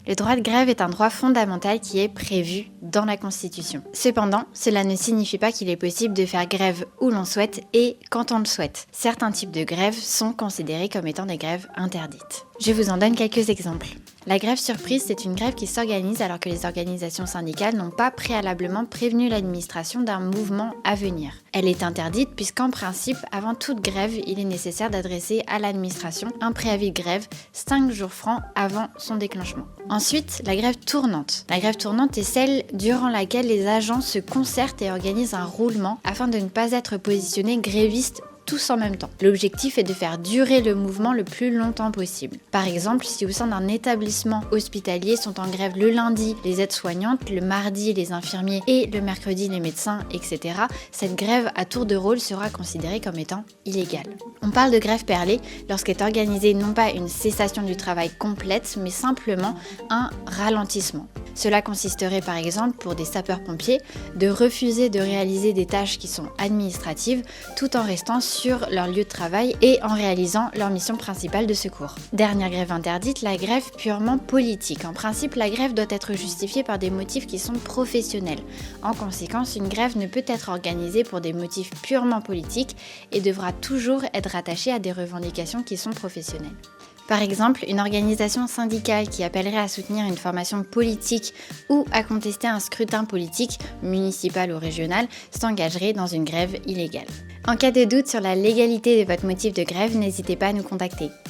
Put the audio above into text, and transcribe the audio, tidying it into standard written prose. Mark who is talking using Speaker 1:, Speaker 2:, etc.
Speaker 1: Le droit de grève est un droit fondamental qui est prévu dans la Constitution. Cependant, cela ne signifie pas qu'il est possible de faire grève où l'on souhaite et quand on le souhaite. Certains types de grèves sont considérés comme étant des grèves interdites. Je vous en donne quelques exemples. La grève surprise, c'est une grève qui s'organise alors que les organisations syndicales n'ont pas préalablement prévenu l'administration d'un mouvement à venir. Elle est interdite puisqu'en principe, avant toute grève, il est nécessaire d'adresser à l'administration un préavis de grève 5 jours francs avant son déclenchement. Ensuite, la grève tournante. La grève tournante est celle durant laquelle les agents se concertent et organisent un roulement afin de ne pas être positionnés grévistes tous en même temps. L'objectif est de faire durer le mouvement le plus longtemps possible. Par exemple, si au sein d'un établissement hospitalier sont en grève le lundi les aides-soignantes, le mardi les infirmiers et le mercredi les médecins, etc., cette grève à tour de rôle sera considérée comme étant illégale. On parle de grève perlée lorsqu'est organisée non pas une cessation du travail complète, mais simplement un ralentissement. Cela consisterait par exemple pour des sapeurs-pompiers de refuser de réaliser des tâches qui sont administratives tout en restant sur leur lieu de travail et en réalisant leur mission principale de secours. Dernière grève interdite, la grève purement politique. En principe, la grève doit être justifiée par des motifs qui sont professionnels. En conséquence, une grève ne peut être organisée pour des motifs purement politiques et devra toujours être rattachée à des revendications qui sont professionnelles. Par exemple, une organisation syndicale qui appellerait à soutenir une formation politique ou à contester un scrutin politique, municipal ou régional, s'engagerait dans une grève illégale. En cas de doute sur la légalité de votre motif de grève, n'hésitez pas à nous contacter.